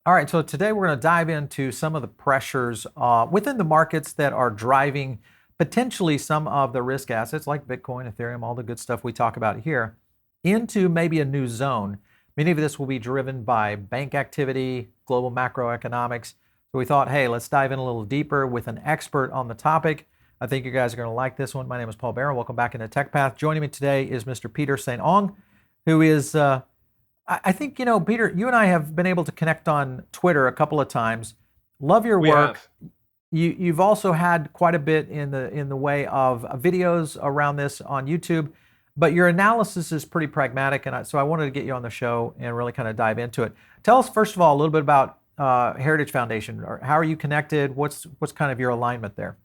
All right, so today we're going to dive into some of the pressures within the markets that are driving potentially some of the risk assets like Bitcoin, Ethereum, all the good stuff we talk about here, into maybe a new zone. Many of this will be driven by bank activity, global macroeconomics. So we thought, hey, let's dive in a little deeper with an expert on the topic. I think you guys are going to like this one. My name is Paul Barron. Welcome back into Tech Path. Joining me today is Mr. Peter St. Ong, who is I think, Peter, you and I have been able to connect on Twitter a couple of times. Love your We work. have. You've also had quite a bit in the way of videos around this on YouTube, but your analysis is pretty pragmatic, and so I wanted to get you on the show and really kind of dive into it. Tell us first of all a little bit about Heritage Foundation, or how are you connected? What's kind of your alignment there?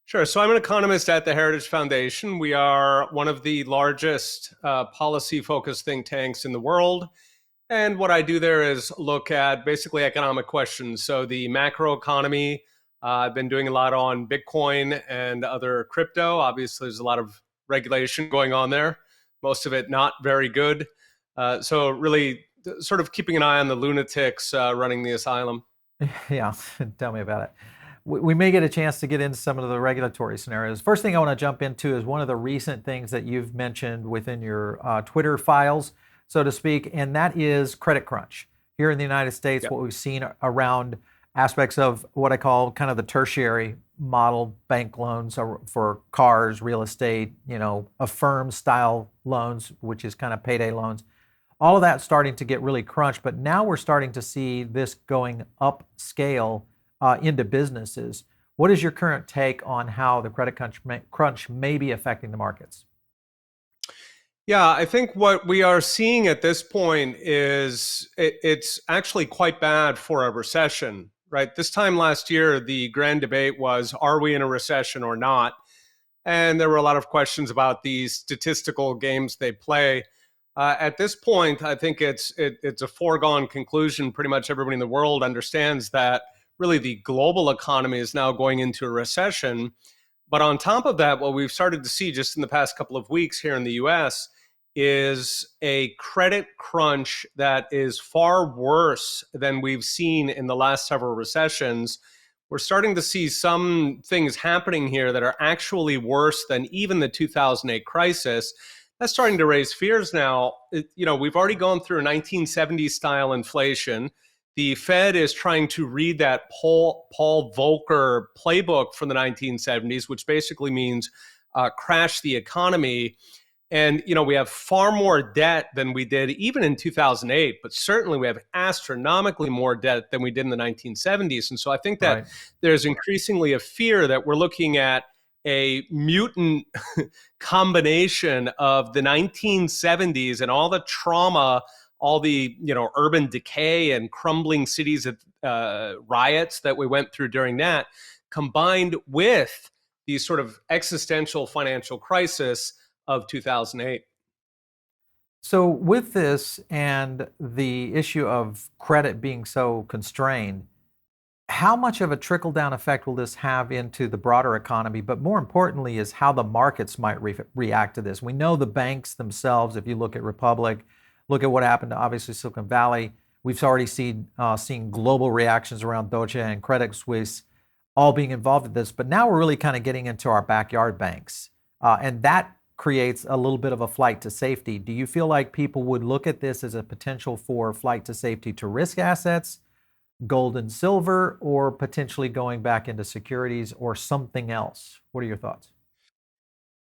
Sure. So I'm an economist at the Heritage Foundation. We are one of the largest policy-focused think tanks in the world. And what I do there is look at basically economic questions. So the macro economy, I've been doing a lot on Bitcoin and other crypto. Obviously, there's a lot of regulation going on there, most of it not very good. So really sort of keeping an eye on the lunatics running the asylum. Yeah, tell me about it. We may get a chance to get into some of the regulatory scenarios. First thing I want to jump into is one of the recent things that you've mentioned within your Twitter files, so to speak, and that is credit crunch. Here in the United States, Yeah. what we've seen around aspects of what I call kind of the tertiary model bank loans for cars, real estate, affirm style loans, which is kind of payday loans. All of that starting to get really crunched, but now we're starting to see this going upscale into businesses. What is your current take on how the credit crunch may be affecting the markets? Yeah, I think what we are seeing at this point is it's actually quite bad for a recession, right? This time last year, the grand debate was, are we in a recession or not? And there were a lot of questions about these statistical games they play. At this point, I think it's a foregone conclusion. Pretty much everybody in the world understands that really the global economy is now going into a recession. But on top of that, what we've started to see just in the past couple of weeks here in the US is a credit crunch that is far worse than we've seen in the last several recessions. We're starting to see some things happening here that are actually worse than even the 2008 crisis. That's starting to raise fears now. We've already gone through a 1970s style inflation. The Fed is trying to read that Paul Volcker playbook from the 1970s, which basically means crash the economy. And we have far more debt than we did even in 2008, but certainly we have astronomically more debt than we did in the 1970s. And so I think that Right. there's increasingly a fear that we're looking at a mutant combination of the 1970s and all the trauma, all the urban decay and crumbling cities of riots that we went through during that, combined with these sort of existential financial crisis of 2008. So, with this and the issue of credit being so constrained, how much of a trickle down effect will this have into the broader economy? But more importantly, is how the markets might react to this. We know the banks themselves, if you look at Republic, look at what happened to obviously Silicon Valley. We've already seen global reactions around Deutsche and Credit Suisse all being involved in this. But now we're really kind of getting into our backyard banks. And that creates a little bit of a flight to safety. Do you feel like people would look at this as a potential for flight to safety to risk assets, gold and silver, or potentially going back into securities or something else? What are your thoughts?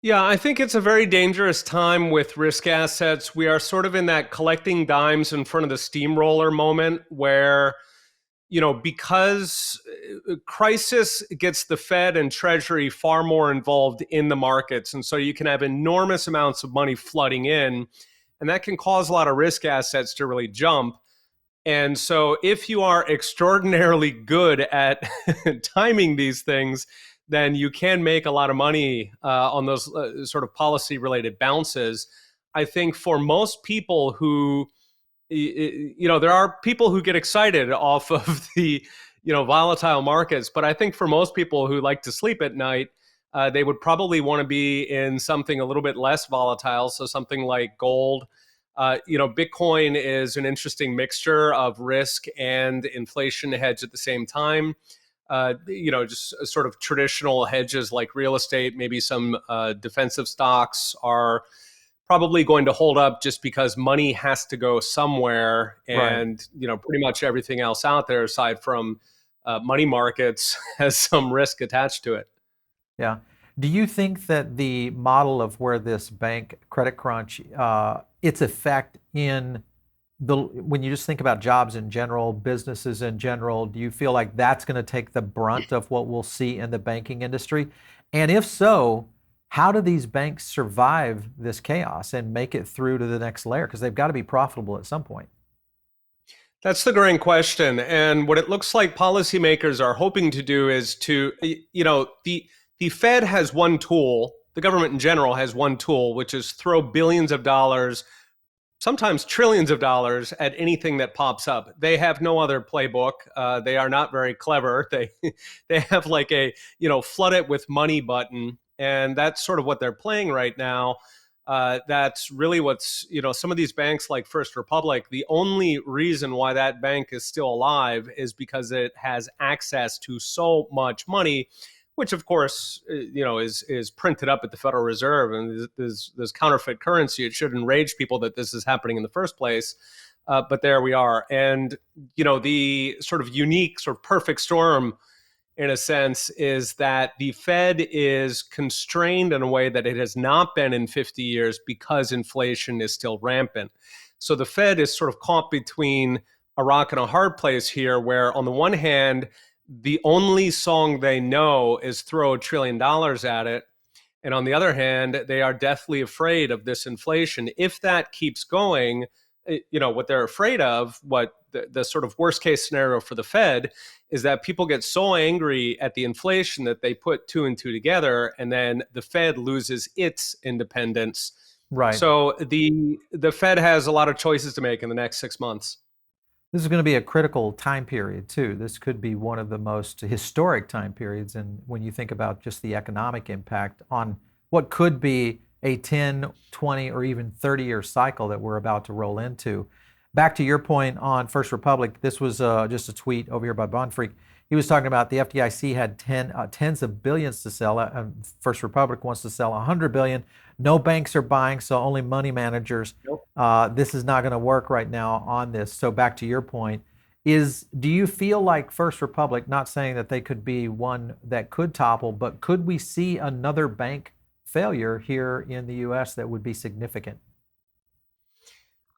Yeah, I think it's a very dangerous time with risk assets. We are sort of in that collecting dimes in front of the steamroller moment where, because crisis gets the Fed and Treasury far more involved in the markets. And so you can have enormous amounts of money flooding in, and that can cause a lot of risk assets to really jump. And so, if you are extraordinarily good at timing these things, then you can make a lot of money on those sort of policy related bounces. I think for most people who, there are people who get excited off of the, volatile markets. But I think for most people who like to sleep at night, they would probably want to be in something a little bit less volatile. So something like gold, Bitcoin is an interesting mixture of risk and inflation hedge at the same time. Just sort of traditional hedges like real estate, maybe some defensive stocks are probably going to hold up just because money has to go somewhere, Right. and pretty much everything else out there aside from money markets has some risk attached to it. Yeah. Do you think that the model of where this bank credit crunch, its effect in when you just think about jobs in general, businesses in general, do you feel like that's going to take the brunt of what we'll see in the banking industry? And if so, how do these banks survive this chaos and make it through to the next layer? Because they've got to be profitable at some point. That's the grand question. And what it looks like policymakers are hoping to do is the Fed has one tool, the government in general has one tool, which is throw billions of dollars, sometimes trillions of dollars at anything that pops up. They have no other playbook. They are not very clever. They have like a flood it with money button, and that's sort of what they're playing right now. That's really what's some of these banks like First Republic. The only reason why that bank is still alive is because it has access to so much money, which of course is printed up at the Federal Reserve, and there's counterfeit currency. It should enrage people that this is happening in the first place, but there we are. And the sort of unique, sort of perfect storm, in a sense, is that the Fed is constrained in a way that it has not been in 50 years because inflation is still rampant. So the Fed is sort of caught between a rock and a hard place here, where on the one hand, the only song they know is throw $1 trillion at it. And on the other hand, they are deathly afraid of this inflation. If that keeps going, what they're afraid of, what the sort of worst case scenario for the Fed is that people get so angry at the inflation that they put two and two together, and then the Fed loses its independence. Right. So the Fed has a lot of choices to make in the next 6 months. This is going to be a critical time period, too. This could be one of the most historic time periods. And when you think about just the economic impact on what could be a 10, 20, or even 30-year cycle that we're about to roll into. Back to your point on First Republic, this was just a tweet over here by Bonfreak. He was talking about the FDIC had tens of billions to sell. First Republic wants to sell 100 billion. No banks are buying, so only money managers. Nope. This is not going to work right now on this. So back to your point, do you feel like First Republic, not saying that they could be one that could topple, but could we see another bank failure here in the U.S. that would be significant?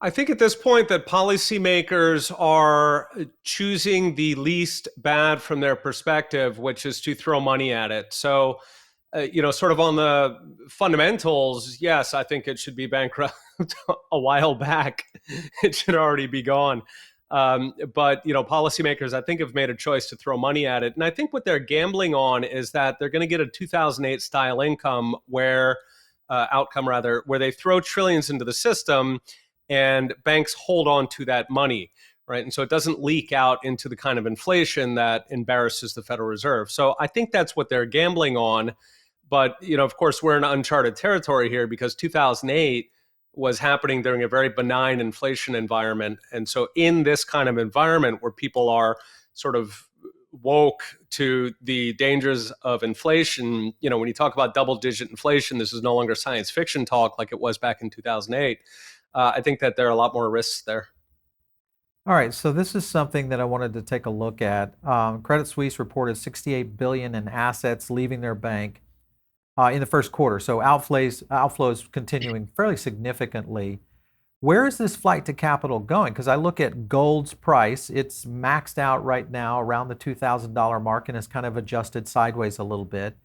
I think at this point that policymakers are choosing the least bad from their perspective, which is to throw money at it. So, sort of on the fundamentals, yes, I think it should be bankrupt a while back. It should already be gone. But policymakers, I think, have made a choice to throw money at it, and I think what they're gambling on is that they're going to get a 2008 style outcome rather, where they throw trillions into the system and banks hold on to that money, right? And so it doesn't leak out into the kind of inflation that embarrasses the Federal Reserve. So I think that's what they're gambling on. But, of course, we're in uncharted territory here because 2008 was happening during a very benign inflation environment. And so in this kind of environment where people are sort of woke to the dangers of inflation, when you talk about double-digit inflation, this is no longer science fiction talk like it was back in 2008. I think that there are a lot more risks there. All right, so this is something that I wanted to take a look at. Credit Suisse reported 68 billion in assets leaving their bank in the first quarter. So outflows continuing fairly significantly. Where is this flight to capital going? Because I look at gold's price; it's maxed out right now around the $2,000 mark and has kind of adjusted sideways a little bit,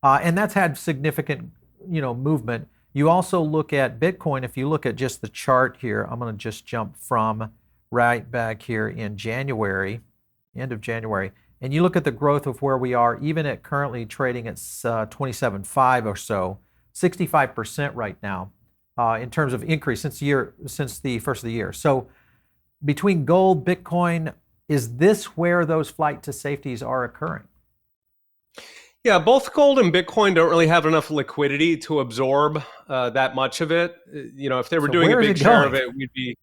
and that's had significant, movement. You also look at Bitcoin. If you look at just the chart here, I'm going to just jump from right back here in January, end of January, and you look at the growth of where we are, even at currently trading at 27.5 or so, 65% right now in terms of increase since the first of the year. So between gold, Bitcoin, is this where those flight to safeties are occurring? Yeah, both gold and Bitcoin don't really have enough liquidity to absorb that much of it. If they were So doing a where is big it share of going? it, we'd be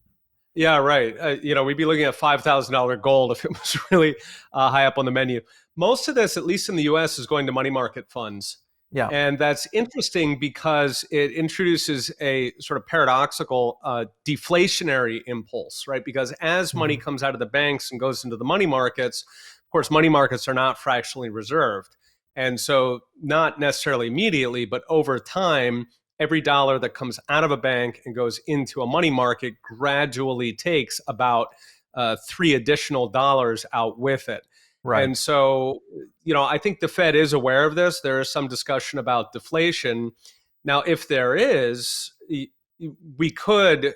yeah, right. We'd be looking at $5,000 gold if it was really high up on the menu. Most of this, at least in the U.S., is going to money market funds, Yeah. and that's interesting because it introduces a sort of paradoxical deflationary impulse, right? Because as money Hmm. comes out of the banks and goes into the money markets, of course, money markets are not fractionally reserved, and so not necessarily immediately, but over time every dollar that comes out of a bank and goes into a money market gradually takes about three additional dollars out with it. Right. And so, I think the Fed is aware of this. There is some discussion about deflation. Now, if there is, we could,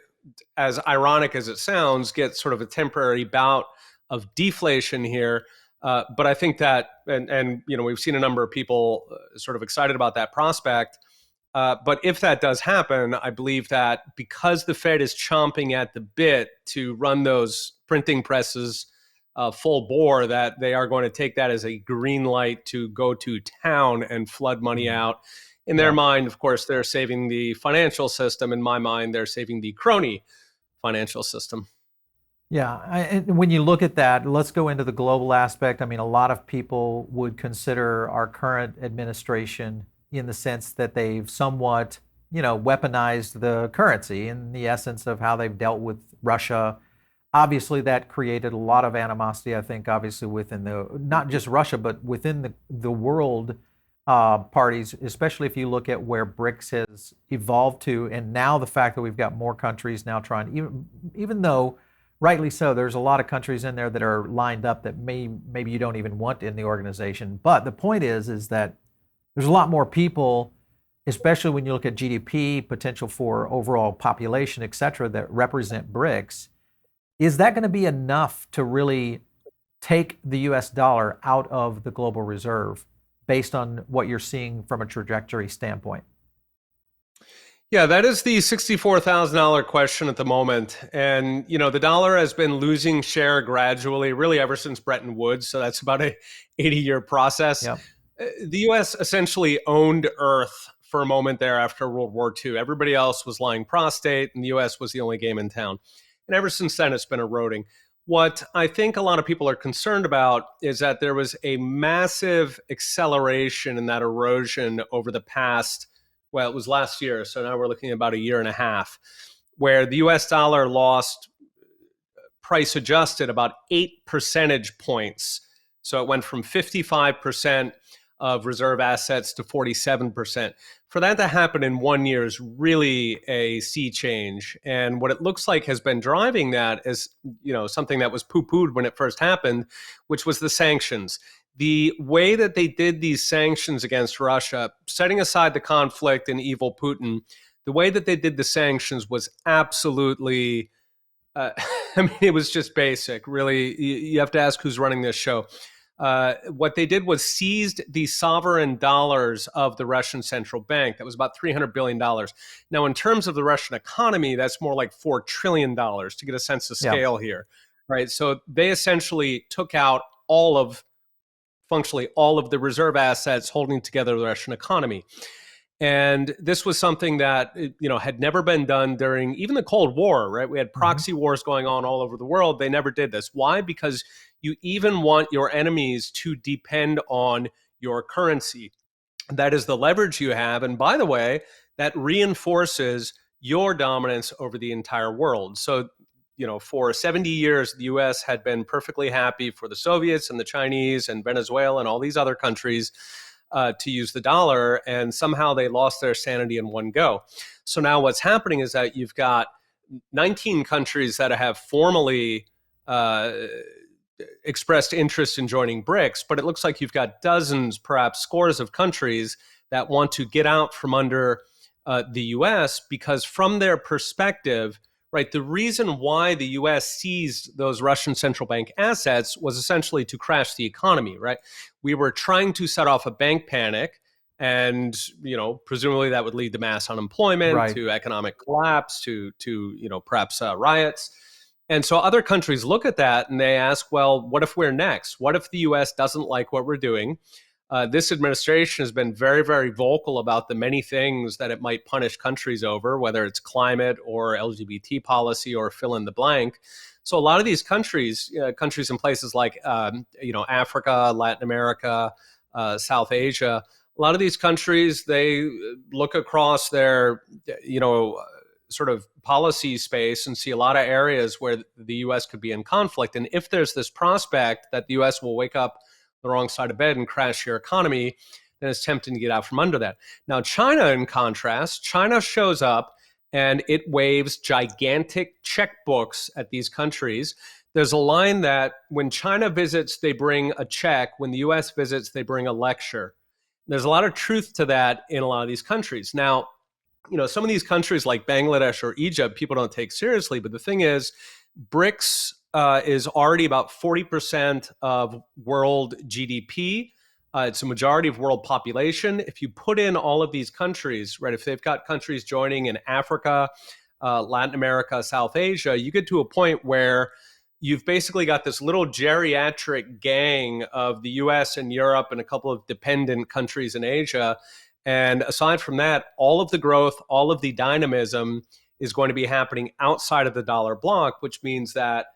as ironic as it sounds, get sort of a temporary bout of deflation here. But I think that, and we've seen a number of people sort of excited about that prospect. But if that does happen, I believe that because the Fed is chomping at the bit to run those printing presses full bore, that they are going to take that as a green light to go to town and flood money Mhm. out. In their Yeah. mind, of course, they're saving the financial system. In my mind, they're saving the crony financial system. Yeah, and when you look at that, let's go into the global aspect. I mean, a lot of people would consider our current administration in the sense that they've somewhat, weaponized the currency in the essence of how they've dealt with Russia. Obviously, that created a lot of animosity, I think, obviously within not just Russia, but within the world parties, especially if you look at where BRICS has evolved to, and now the fact that we've got more countries now trying, even though rightly so, there's a lot of countries in there that are lined up that maybe you don't even want in the organization. But the point is that there's a lot more people, especially when you look at GDP, potential for overall population, et cetera, that represent BRICS. Is that going to be enough to really take the US dollar out of the global reserve based on what you're seeing from a trajectory standpoint? Yeah, that is the $64,000 question at the moment. And, the dollar has been losing share gradually, really ever since Bretton Woods. So that's about a 80-year process. Yep. The US essentially owned Earth for a moment there after World War II. Everybody else was lying prostate, and the US was the only game in town. And ever since then, it's been eroding. What I think a lot of people are concerned about is that there was a massive acceleration in that erosion over the past, well, it was last year. So now we're looking at about a year and a half, where the US dollar lost price adjusted about 8 percentage points. So it went from 55% of reserve assets to 47%. For that to happen in 1 year is really a sea change. And what it looks like has been driving that is, something that was poo-pooed when it first happened, which was the sanctions. The way that they did these sanctions against Russia, setting aside the conflict and evil Putin, the way that they did the sanctions was absolutely I mean, it was just basic. Really, you have to ask who's running this show. What they did was seized the sovereign dollars of the Russian central bank. That was about $300 billion. Now, in terms of the Russian economy, that's more like $4 trillion to get a sense of Yeah. scale here, right? So they essentially took out all of, functionally, all of the reserve assets holding together the Russian economy. And this was something that had never been done during even the Cold War, right? We had Hmm. proxy wars going on all over the world. They never did this. Why? Because you even want your enemies to depend on your currency. That is the leverage you have. And by the way, that reinforces your dominance over the entire world. So, for 70 years, the US had been perfectly happy for the Soviets and the Chinese and Venezuela and all these other countries to use the dollar. And somehow they lost their sanity in one go. So now what's happening is that you've got 19 countries that have formally uh, expressed interest in joining BRICS, but it looks like you've got dozens, perhaps scores of countries that want to get out from under the US because, from their perspective, right, the reason why the US seized those Russian central bank assets was essentially to crash the economy, right? We were trying to set off a bank panic. And presumably that would lead to mass unemployment, Right. to economic collapse, to perhaps riots. And so other countries look at that and they ask, well, what if we're next? What if the US doesn't like what we're doing? This administration has been very, very vocal about the many things that it might punish countries over, whether it's climate or LGBT policy or fill in the blank. So a lot of these countries, countries in places like Africa, Latin America, South Asia, a lot of these countries, they look across their sort of policy space and see a lot of areas where the U.S. could be in conflict. And if there's this prospect that the U.S. will wake up the wrong side of bed and crash your economy, then it's tempting to get out from under that. Now, China, in contrast, China shows up and it waves gigantic checkbooks at these countries. There's a line that when China visits, they bring a check. When the US visits, they bring a lecture. There's a lot of truth to that in a lot of these countries. Now, some of these countries like Bangladesh or Egypt, people don't take seriously. But the thing is, BRICS is already about 40% of world GDP. It's a majority of world population. If you put in all of these countries, right, if they've got countries joining in Africa, Latin America, South Asia, you get to a point where you've basically got this little geriatric gang of the US and Europe and a couple of dependent countries in Asia. And aside from that, all of the growth, all of the dynamism is going to be happening outside of the dollar block, which means that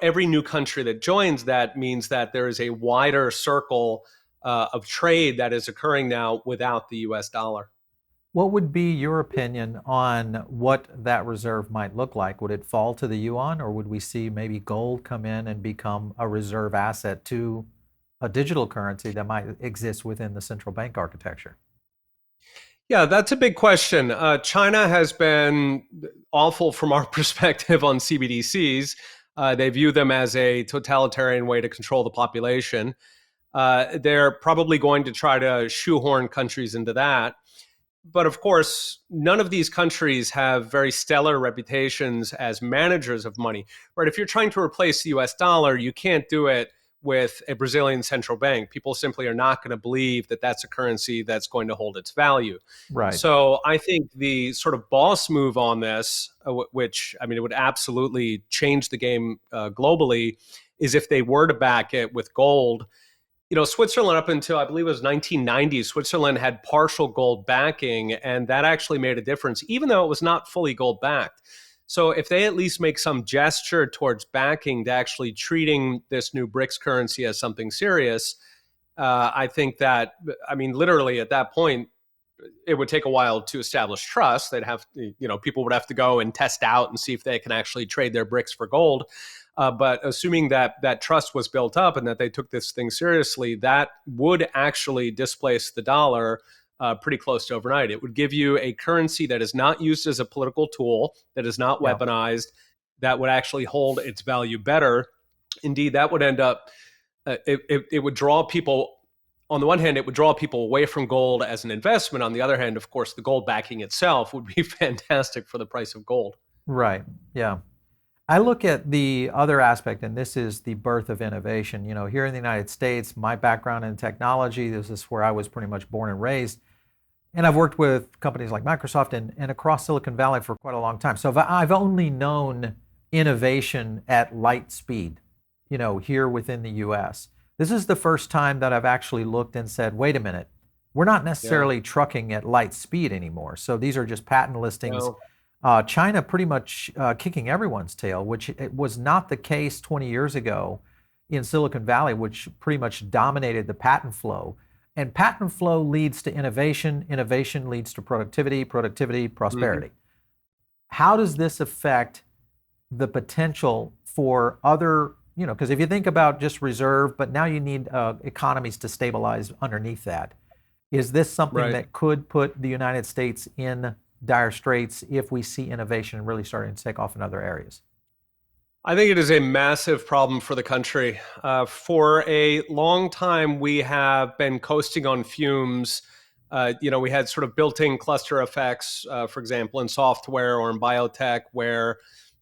every new country that joins that means that there is a wider circle of trade that is occurring now without the US dollar. What would be your opinion on what that reserve might look like? Would it fall to the yuan, or would we see maybe gold come in and become a reserve asset to a digital currency that might exist within the central bank architecture? Yeah, that's a big question. China has been awful from our perspective on CBDCs. They view them as a totalitarian way to control the population. They're probably going to try to shoehorn countries into that. But of course, none of these countries have very stellar reputations as managers of money. Right? If you're trying to replace the US dollar, you can't do it with a Brazilian central bank. People simply are not going to believe that that's a currency that's going to hold its value. Right. So I think the sort of boss move on this, which I mean, it would absolutely change the game globally, is if they were to back it with gold. Switzerland up until I believe it was 1990, Switzerland had partial gold backing, and that actually made a difference, even though it was not fully gold backed. So if they at least make some gesture towards backing to actually treating this new BRICS currency as something serious, I think that, I mean, literally at that point, it would take a while to establish trust. They'd have, people would have to go and test out and see if they can actually trade their BRICS for gold. But assuming that that trust was built up and that they took this thing seriously, that would actually displace the dollar pretty close to overnight. It would give you a currency that is not used as a political tool, that is not Yeah. weaponized, that would actually hold its value better. Indeed, that would end up, it would draw people. On the one hand, it would draw people away from gold as an investment. On the other hand, of course, the gold backing itself would be fantastic for the price of gold. Right. Yeah. I look at the other aspect, and this is the birth of innovation. Here in the United States, my background in technology, this is where I was pretty much born and raised. And I've worked with companies like Microsoft and across Silicon Valley for quite a long time. So I've only known innovation at light speed, here within the US. This is the first time that I've actually looked and said, wait a minute, we're not Yeah. necessarily trucking at light speed anymore. So these are just patent listings. No. China pretty much kicking everyone's tail, which it was not the case 20 years ago in Silicon Valley, which pretty much dominated the patent flow. And patent flow leads to innovation, innovation leads to productivity, productivity, Mhm. prosperity. How does this affect the potential for other, because if you think about just reserve, but now you need economies to stabilize underneath that. Is this something Right. that could put the United States in dire straits if we see innovation really starting to take off in other areas? I think it is a massive problem for the country. For a long time, we have been coasting on fumes. We had sort of built-in cluster effects, for example, in software or in biotech, where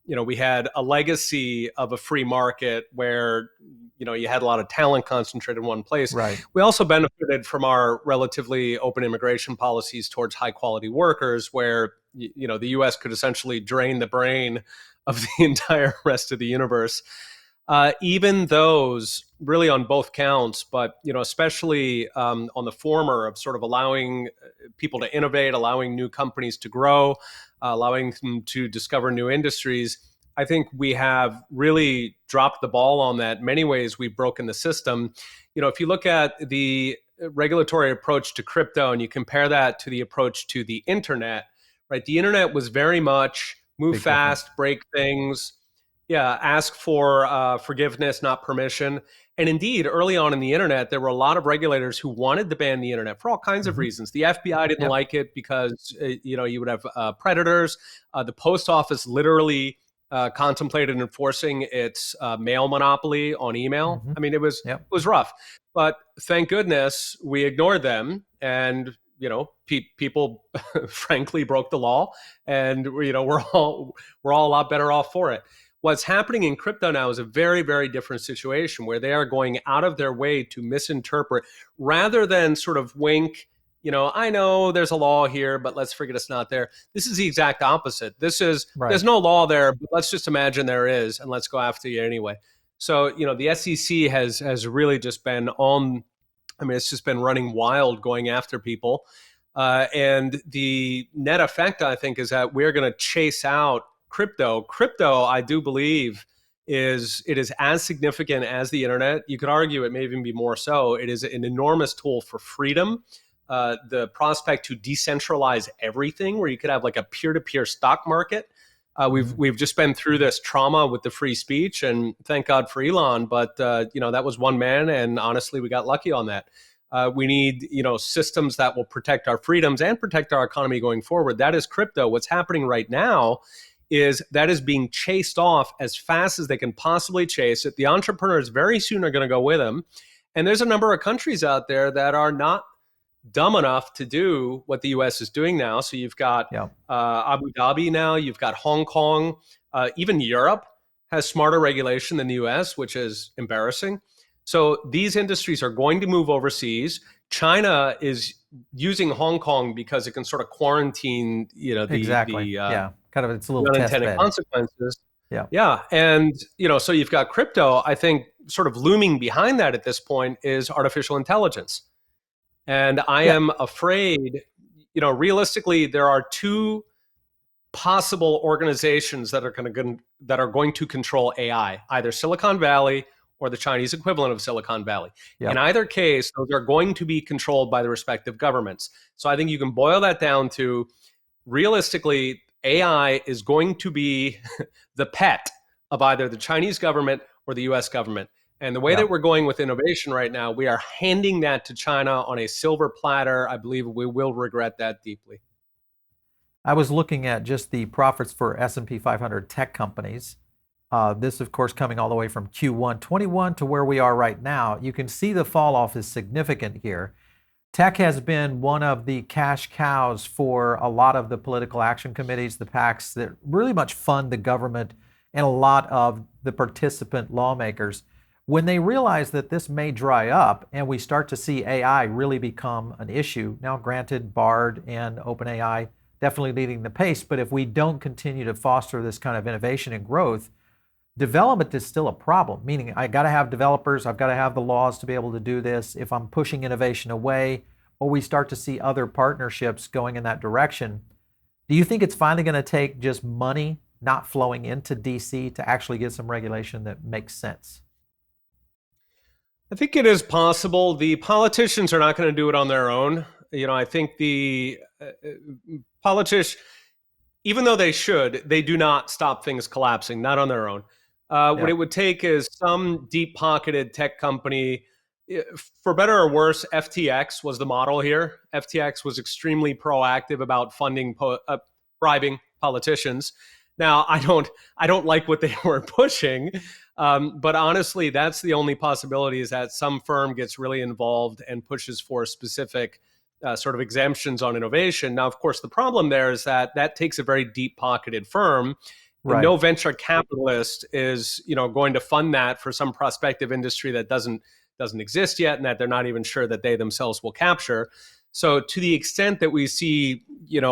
we had a legacy of a free market where you had a lot of talent concentrated in one place. Right. We also benefited from our relatively open immigration policies towards high-quality workers, where the U.S. could essentially drain the brain of the entire rest of the universe. Even those really on both counts, but especially on the former of sort of allowing people to innovate, allowing new companies to grow, allowing them to discover new industries. I think we have really dropped the ball on that. In many ways, we've broken the system. If you look at the regulatory approach to crypto and you compare that to the approach to the internet, right? The internet was very much move Big difference. fast, break things, yeah, ask for forgiveness, not permission. And indeed, early on in the internet, there were a lot of regulators who wanted to ban the internet for all kinds of Hmm. reasons. The FBI didn't Yep. like it because you would have predators. The post office literally contemplated enforcing its mail monopoly on email. Hmm. I mean, it was Yep. rough, but thank goodness we ignored them, and people frankly broke the law, and we're all a lot better off for it. What's happening in crypto now is a very, very different situation where they are going out of their way to misinterpret rather than sort of wink. I know there's a law here, but let's forget it's not there. This is the exact opposite. This is Right. there's no law there, but let's just imagine there is, and let's go after you anyway. So the SEC has really just been on. I mean, it's just been running wild, going after people, and the net effect, I think, is that we're going to chase out crypto. Crypto, I do believe, is as significant as the internet. You could argue it may even be more so. It is an enormous tool for freedom. The prospect to decentralize everything, where you could have like a peer-to-peer stock market. Hmm. We've just been through this trauma with the free speech, and thank God for Elon. But that was one man, and honestly, we got lucky on that. We need systems that will protect our freedoms and protect our economy going forward. That is crypto. What's happening right now is that is being chased off as fast as they can possibly chase it. The entrepreneurs very soon are going to go with them, and there's a number of countries out there that are not dumb enough to do what the U.S. is doing now. So you've got Yep. Abu Dhabi now, you've got Hong Kong, even Europe has smarter regulation than the U.S., which is embarrassing. So these industries are going to move overseas. China is using Hong Kong because it can sort of quarantine, Exactly. Yeah. Kind of, it's a little the test unintended bed. consequences. Yeah. Yeah, and so you've got crypto. I think sort of looming behind that at this point is artificial intelligence. And I Yeah. am afraid, realistically, there are two possible organizations that are going to control AI, either Silicon Valley or the Chinese equivalent of Silicon Valley. In Yep. either case, those are going to be controlled by the respective governments. So I think you can boil that down to realistically, AI is going to be the pet of either the Chinese government or the US government. And the way that Yep. we're going with innovation right now, we are handing that to China on a silver platter. I believe we will regret that deeply. I was looking at just the profits for S&P 500 tech companies. This, of course, coming all the way from Q1 21 to where we are right now. You can see the fall off is significant here. Tech has been one of the cash cows for a lot of the political action committees, the PACs that really much fund the government and a lot of the participant lawmakers. When they realize that this may dry up and we start to see AI really become an issue, now granted, Bard and OpenAI definitely leading the pace, but if we don't continue to foster this kind of innovation and growth, development is still a problem, meaning I got to have developers, I've got to have the laws to be able to do this. If I'm pushing innovation away, or we start to see other partnerships going in that direction, do you think it's finally going to take just money not flowing into DC to actually get some regulation that makes sense? I think it is possible. The politicians are not going to do it on their own. I think the politicians, even though they should, they do not stop things collapsing, not on their own. What Yeah. it would take is some deep pocketed tech company, for better or worse. FTX was the model here. FTX was extremely proactive about funding, bribing politicians. Now, I don't like what they were pushing, but honestly, that's the only possibility, is that some firm gets really involved and pushes for specific sort of exemptions on innovation. Now, of course, the problem there is that that takes a very deep pocketed firm, and Right. no venture capitalist is going to fund that for some prospective industry that doesn't exist yet, and that they're not even sure that they themselves will capture. So to the extent that we see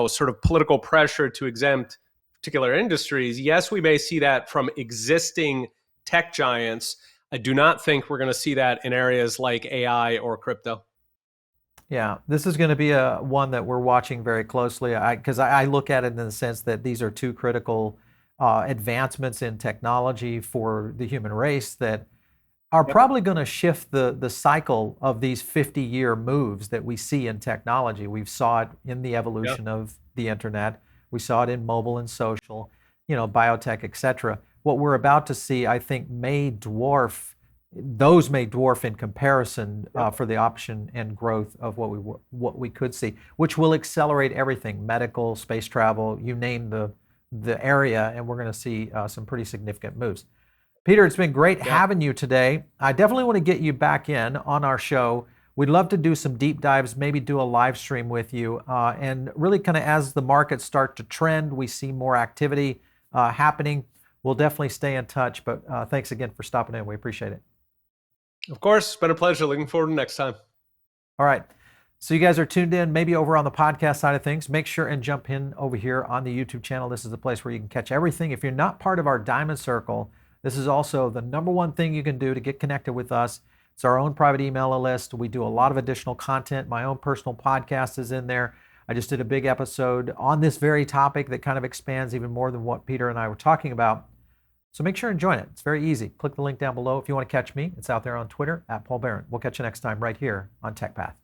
sort of political pressure to exempt particular industries, yes, we may see that from existing tech giants. I do not think we're going to see that in areas like AI or crypto. Yeah, this is going to be a one that we're watching very closely. Because I look at it in the sense that these are two critical advancements in technology for the human race that are Yep. probably going to shift the cycle of these 50-year moves that we see in technology. We saw it in the Yeah. evolution of the internet. We saw it in mobile and social, biotech, et cetera. What we're about to see, I think, may dwarf in comparison Yep. for the option and growth of what we could see, which will accelerate everything, medical, space travel, you name the area, and we're going to see some pretty significant moves. Peter, it's been great Yeah. having you today. I definitely want to get you back in on our show. We'd love to do some deep dives, maybe do a live stream with you, and really kind of as the markets start to trend, we see more activity happening. We'll definitely stay in touch, but thanks again for stopping in. We appreciate it. Of course, it's been a pleasure. Looking forward to next time. All right. So you guys are tuned in, maybe over on the podcast side of things. Make sure and jump in over here on the YouTube channel. This is the place where you can catch everything. If you're not part of our Diamond Circle, this is also the number one thing you can do to get connected with us. It's our own private email list. We do a lot of additional content. My own personal podcast is in there. I just did a big episode on this very topic that kind of expands even more than what Peter and I were talking about. So make sure and join it. It's very easy. Click the link down below if you want to catch me. It's out there on Twitter @Paul Barron. We'll catch you next time right here on TechPath.